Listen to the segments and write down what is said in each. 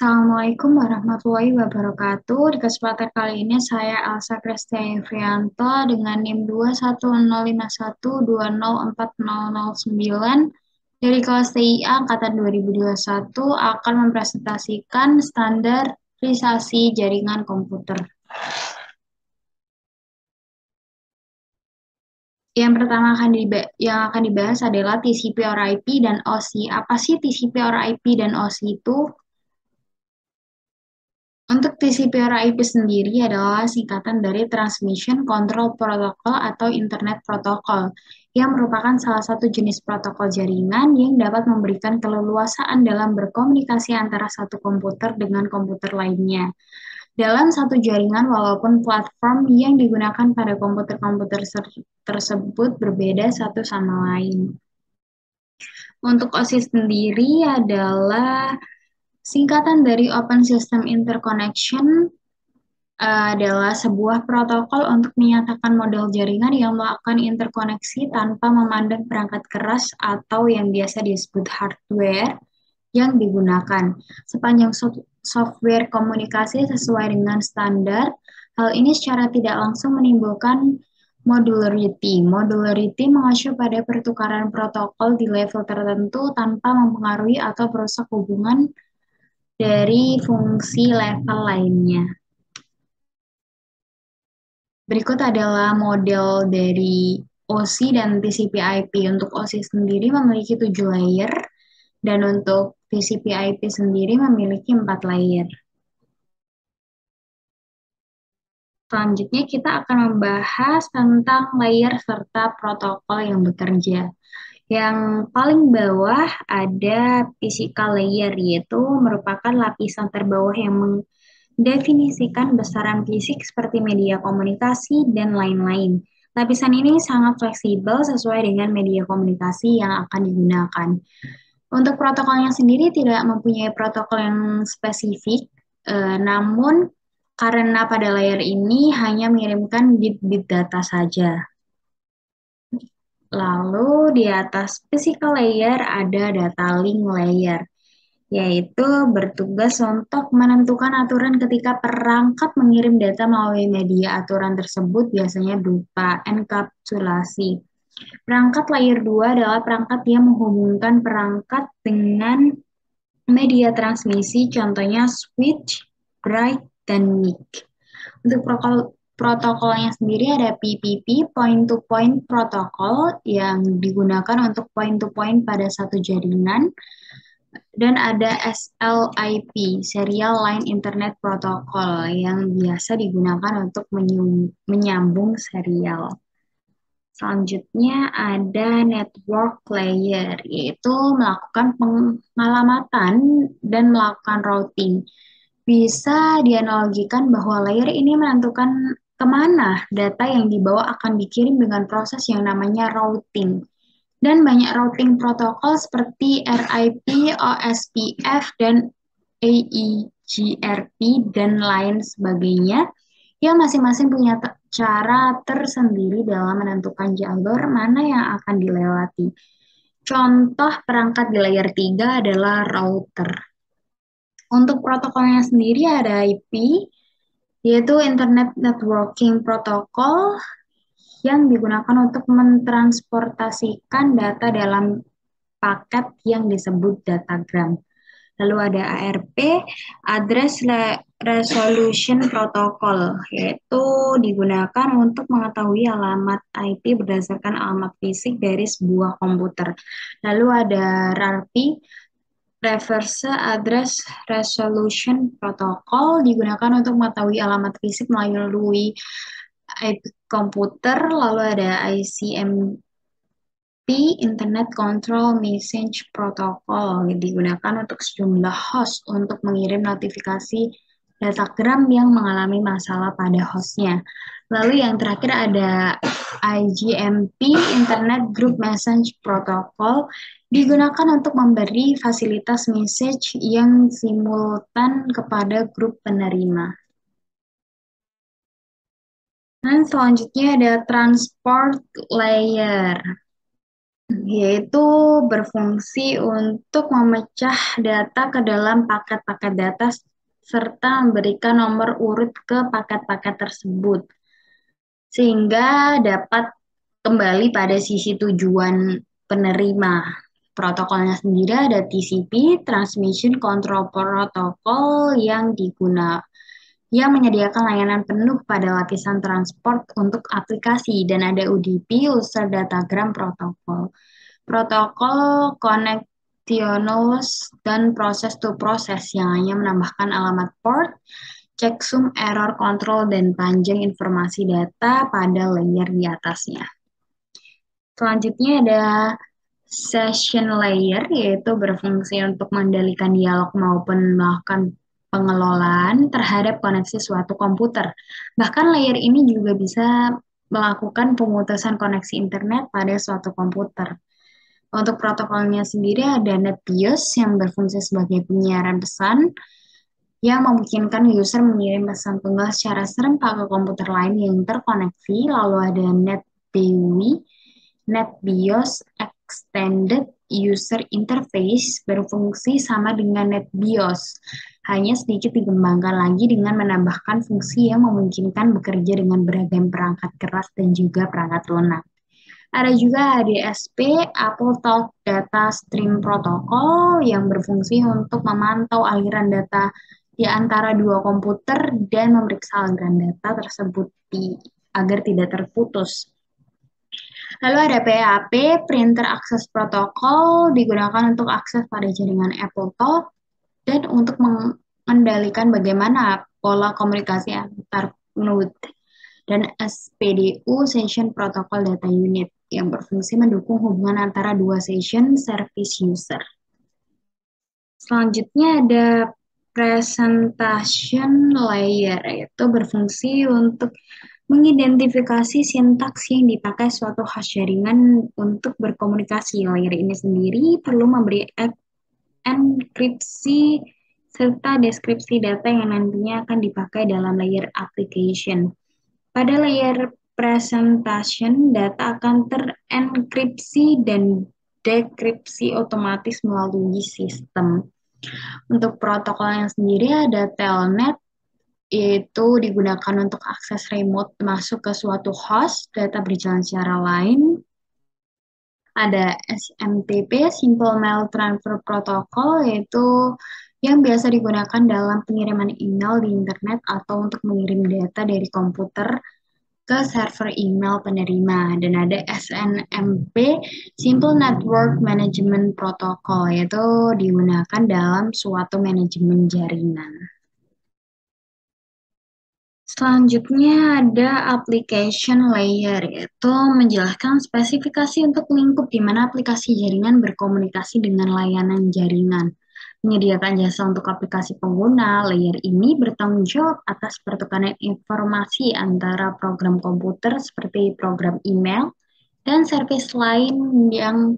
Assalamualaikum warahmatullahi wabarakatuh. Di kesempatan kali ini saya Elsa Kristianto dengan NIM 21051204009 dari kelas TIA Angkatan 2021 akan mempresentasikan standarisasi jaringan komputer. Yang pertama yang akan dibahas adalah TCP or IP dan OSI. Apa sih TCP or IP dan OSI itu? Untuk TCP/IP sendiri adalah singkatan dari Transmission Control Protocol atau Internet Protocol, yang merupakan salah satu jenis protokol jaringan yang dapat memberikan keleluasaan dalam berkomunikasi antara satu komputer dengan komputer lainnya. Dalam satu jaringan, walaupun platform yang digunakan pada komputer-komputer tersebut berbeda satu sama lain. Untuk OSI sendiri adalah singkatan dari Open System Interconnection, adalah sebuah protokol untuk menyatakan model jaringan yang melakukan interkoneksi tanpa memandang perangkat keras atau yang biasa disebut hardware yang digunakan. Sepanjang software komunikasi sesuai dengan standar, hal ini secara tidak langsung menimbulkan modularity. Modularity mengacu pada pertukaran protokol di level tertentu tanpa mempengaruhi atau merusak hubungan dari fungsi level lainnya. Berikut adalah model dari OSI dan TCP/IP. Untuk OSI sendiri memiliki 7 layer, dan untuk TCP/IP sendiri memiliki 4 layer. Selanjutnya kita akan membahas tentang layer serta protokol yang bekerja. Yang paling bawah ada physical layer, yaitu merupakan lapisan terbawah yang mendefinisikan besaran fisik seperti media komunikasi dan lain-lain. Lapisan ini sangat fleksibel sesuai dengan media komunikasi yang akan digunakan. Untuk protokolnya sendiri tidak mempunyai protokol yang spesifik, namun karena pada layar ini hanya mengirimkan bit-bit data saja. Lalu di atas physical layer ada data link layer, yaitu bertugas untuk menentukan aturan ketika perangkat mengirim data melalui media. Aturan tersebut biasanya berupa enkapsulasi. Perangkat layer 2 adalah perangkat yang menghubungkan perangkat dengan media transmisi, contohnya switch, bright, dan mic. Untuk protokolnya sendiri ada PPP, Point to Point Protocol, yang digunakan untuk point to point pada satu jaringan. Dan ada SLIP, Serial Line Internet Protocol, yang biasa digunakan untuk menyambung serial. Selanjutnya ada network layer, yaitu melakukan pengalamatan dan melakukan routing. Bisa dianalogikan bahwa layer ini menentukan kemana data yang dibawa akan dikirim dengan proses yang namanya routing. Dan banyak routing protokol seperti RIP, OSPF, dan AEGRP, dan lain sebagainya, yang masing-masing punya cara tersendiri dalam menentukan jalur mana yang akan dilewati. Contoh perangkat di layer 3 adalah router. Untuk protokolnya sendiri ada IP, yaitu Internet Networking Protocol, yang digunakan untuk mentransportasikan data dalam paket yang disebut datagram. Lalu ada ARP, Address Resolution Protocol, yaitu digunakan untuk mengetahui alamat IP berdasarkan alamat fisik dari sebuah komputer. Lalu ada RARP, Reverse Address Resolution Protocol, digunakan untuk mengetahui alamat fisik melalui IP komputer. Lalu ada ICMP, Internet Control Message Protocol, digunakan untuk sejumlah host untuk mengirim notifikasi datagram yang mengalami masalah pada hostnya. Lalu yang terakhir ada IGMP, Internet Group Message Protocol, digunakan untuk memberi fasilitas message yang simultan kepada grup penerima. Dan selanjutnya ada transport layer. yaitu berfungsi untuk memecah data ke dalam paket-paket data serta memberikan nomor urut ke paket-paket tersebut sehingga dapat kembali pada sisi tujuan penerima. Protokolnya sendiri ada TCP, Transmission Control Protocol yang menyediakan layanan penuh pada lapisan transport untuk aplikasi dan ada UDP, User Datagram Protocol. Protokol connectionless dan process to process yang hanya menambahkan alamat port, checksum, error control, dan panjang informasi data pada layer di atasnya. Selanjutnya ada session layer, yaitu berfungsi untuk mengendalikan dialog maupun melakukan pengelolaan terhadap koneksi suatu komputer. Bahkan layer ini juga bisa melakukan pemutusan koneksi internet pada suatu komputer. Untuk protokolnya sendiri ada NetBIOS yang berfungsi sebagai penyiaran pesan yang memungkinkan user mengirim pesan tunggal secara serentak ke komputer lain yang terkoneksi. Lalu ada NetBEUI, NetBIOS Extended User Interface berfungsi sama dengan NetBIOS, hanya sedikit dikembangkan lagi dengan menambahkan fungsi yang memungkinkan bekerja dengan beragam perangkat keras dan juga perangkat lunak. Ada juga ADSP, Apple Talk Data Stream Protocol, yang berfungsi untuk memantau aliran data di antara dua komputer dan memeriksa aliran data tersebut agar tidak terputus. Lalu ada PAP, Printer Access Protocol, digunakan untuk akses pada jaringan Apple Talk dan untuk mengendalikan bagaimana pola komunikasi antar node. Dan SPDU, Session Protocol Data Unit, yang berfungsi mendukung hubungan antara dua session service user. Selanjutnya ada presentation layer, yaitu berfungsi untuk mengidentifikasi sintaks yang dipakai suatu hash jaringan untuk berkomunikasi. Layer ini sendiri perlu memberi enkripsi serta deskripsi data yang nantinya akan dipakai dalam layer application. Pada layer presentation, data akan terenkripsi dan dekripsi otomatis melalui sistem. Untuk protokol yang sendiri ada Telnet, yaitu digunakan untuk akses remote masuk ke suatu host, data berjalan secara lain. Ada SMTP, Simple Mail Transfer Protocol, yaitu yang biasa digunakan dalam pengiriman email di internet atau untuk mengirim data dari komputer ke server email penerima. Dan ada SNMP, Simple Network Management Protocol, yaitu digunakan dalam suatu manajemen jaringan. Selanjutnya ada application layer, yaitu menjelaskan spesifikasi untuk lingkup di mana aplikasi jaringan berkomunikasi dengan layanan jaringan. Menyediakan jasa untuk aplikasi pengguna, layer ini bertanggung jawab atas pertukaran informasi antara program komputer seperti program email dan service lain yang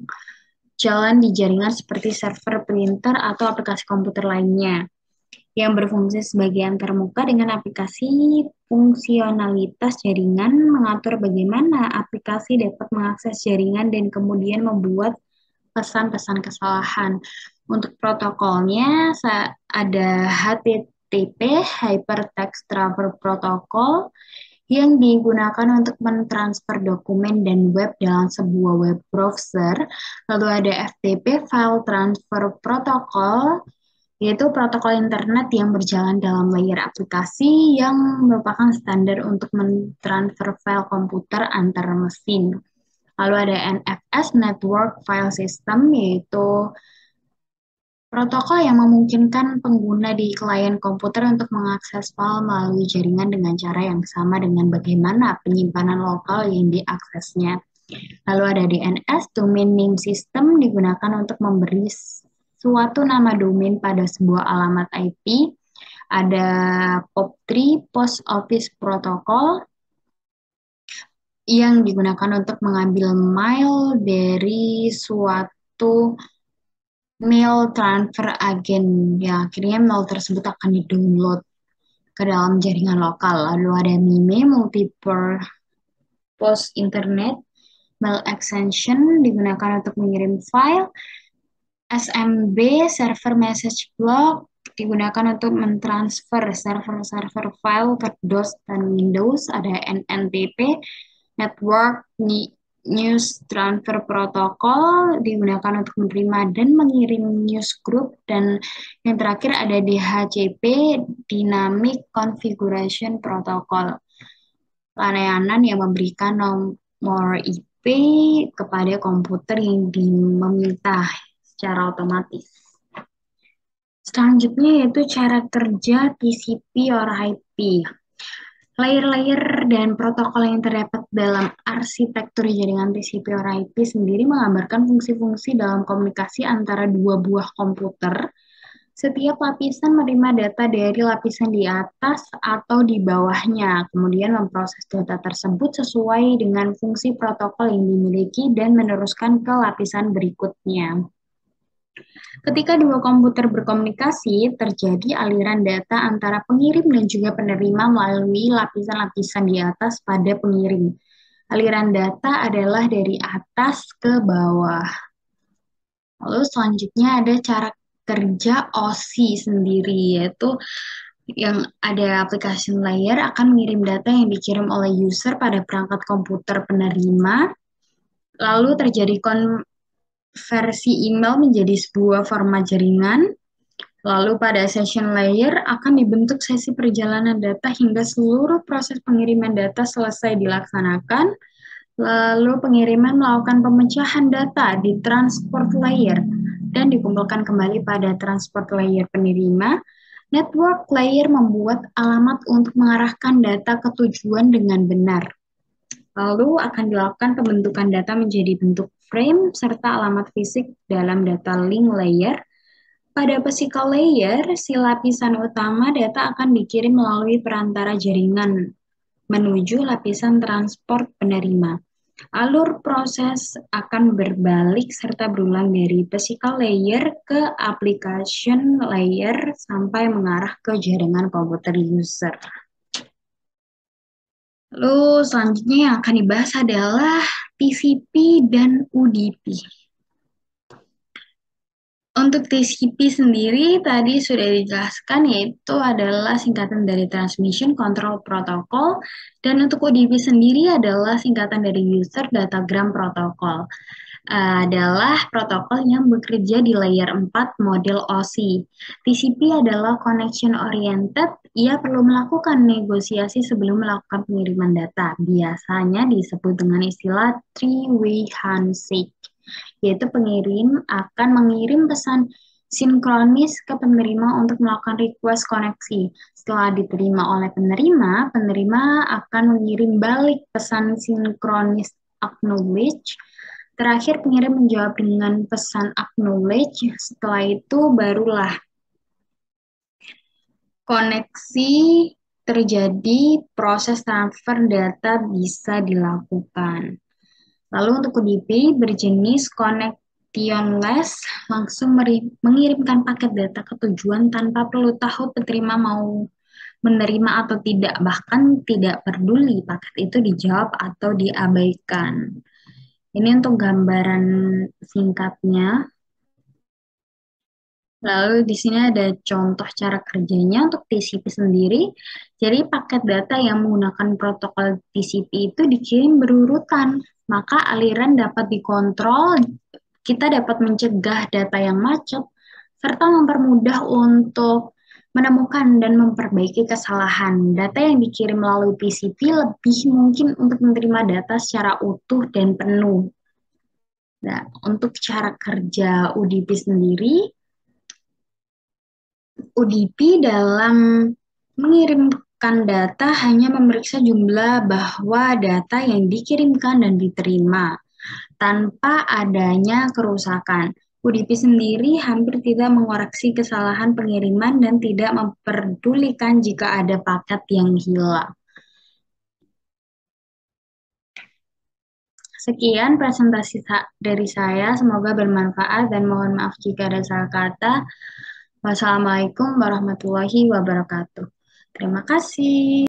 jalan di jaringan seperti server, printer, atau aplikasi komputer lainnya yang berfungsi sebagai antarmuka dengan aplikasi. Fungsionalitas jaringan mengatur bagaimana aplikasi dapat mengakses jaringan dan kemudian membuat pesan-pesan kesalahan. Untuk protokolnya ada HTTP, Hypertext Transfer Protocol, yang digunakan untuk mentransfer dokumen dan web dalam sebuah web browser. Lalu ada FTP, File Transfer Protocol, yaitu protokol internet yang berjalan dalam layer aplikasi yang merupakan standar untuk mentransfer file komputer antar mesin. Lalu ada NFS, Network File System, yaitu protokol yang memungkinkan pengguna di klien komputer untuk mengakses file melalui jaringan dengan cara yang sama dengan bagaimana penyimpanan lokal yang diaksesnya. Lalu ada DNS, Domain Name System, digunakan untuk memberi suatu nama domain pada sebuah alamat IP. Ada POP3, Post Office Protocol, yang digunakan untuk mengambil mail dari suatu mail transfer agent. Ya, akhirnya mail tersebut akan di-download ke dalam jaringan lokal. Lalu ada MIME, Multi-Purpose Internet, Mail extension digunakan untuk mengirim file. SMB, server message block, digunakan untuk mentransfer server-server file ke DOS dan Windows. Ada NNTP, Network News Transfer Protocol, digunakan untuk menerima dan mengirim news group. Dan yang terakhir ada DHCP, Dynamic Configuration Protocol, layanan yang memberikan nomor IP kepada komputer yang meminta secara otomatis. Selanjutnya yaitu cara kerja TCP or IP. Layer-layer dan protokol yang terdapat dalam arsitektur jaringan TCP or IP sendiri menggambarkan fungsi-fungsi dalam komunikasi antara dua buah komputer. Setiap lapisan menerima data dari lapisan di atas atau di bawahnya, kemudian memproses data tersebut sesuai dengan fungsi protokol yang dimiliki dan meneruskan ke lapisan berikutnya. Ketika dua komputer berkomunikasi, terjadi aliran data antara pengirim dan juga penerima melalui lapisan-lapisan di atas pada pengirim. Aliran data adalah dari atas ke bawah. Lalu selanjutnya ada cara kerja OSI sendiri, yaitu yang ada application layer akan mengirim data yang dikirim oleh user pada perangkat komputer penerima. Lalu terjadi versi email menjadi sebuah format jaringan. Lalu pada session layer akan dibentuk sesi perjalanan data hingga seluruh proses pengiriman data selesai dilaksanakan. Lalu pengiriman melakukan pemecahan data di transport layer dan dikumpulkan kembali pada transport layer penerima. Network layer membuat alamat untuk mengarahkan data ke tujuan dengan benar. Lalu akan dilakukan pembentukan data menjadi bentuk frame serta alamat fisik dalam data link layer. Pada physical layer, si lapisan utama data akan dikirim melalui perantara jaringan menuju lapisan transport penerima. Alur proses akan berbalik serta berulang dari physical layer ke application layer sampai mengarah ke jaringan komputer user. Lalu selanjutnya yang akan dibahas adalah TCP dan UDP. Untuk TCP sendiri tadi sudah dijelaskan, yaitu adalah singkatan dari Transmission Control Protocol, dan untuk UDP sendiri adalah singkatan dari User Datagram Protocol. Adalah protokol yang bekerja di layer 4 model OSI. TCP adalah connection oriented, ia perlu melakukan negosiasi sebelum melakukan pengiriman data. Biasanya disebut dengan istilah three-way handshake, yaitu pengirim akan mengirim pesan sinkronis ke penerima untuk melakukan request koneksi. Setelah diterima oleh penerima, penerima akan mengirim balik pesan sinkronis acknowledge. Terakhir, pengirim menjawab dengan pesan acknowledge. Setelah itu, barulah koneksi terjadi, proses transfer data bisa dilakukan. Lalu untuk UDP berjenis connectionless, langsung mengirimkan paket data ke tujuan tanpa perlu tahu penerima mau menerima atau tidak, bahkan tidak peduli paket itu dijawab atau diabaikan. Ini untuk gambaran singkatnya. Lalu di sini ada contoh cara kerjanya untuk TCP sendiri. Jadi paket data yang menggunakan protokol TCP itu dikirim berurutan, maka aliran dapat dikontrol, kita dapat mencegah data yang macet, serta mempermudah untuk menemukan dan memperbaiki kesalahan. Data yang dikirim melalui TCP lebih mungkin untuk menerima data secara utuh dan penuh. Nah, untuk cara kerja UDP sendiri, UDP dalam mengirimkan data hanya memeriksa jumlah bahwa data yang dikirimkan dan diterima tanpa adanya kerusakan. UDP sendiri hampir tidak mengoreksi kesalahan pengiriman dan tidak memperdulikan jika ada paket yang hilang. Sekian presentasi dari saya, semoga bermanfaat dan mohon maaf jika ada salah kata. Wassalamualaikum warahmatullahi wabarakatuh. Terima kasih.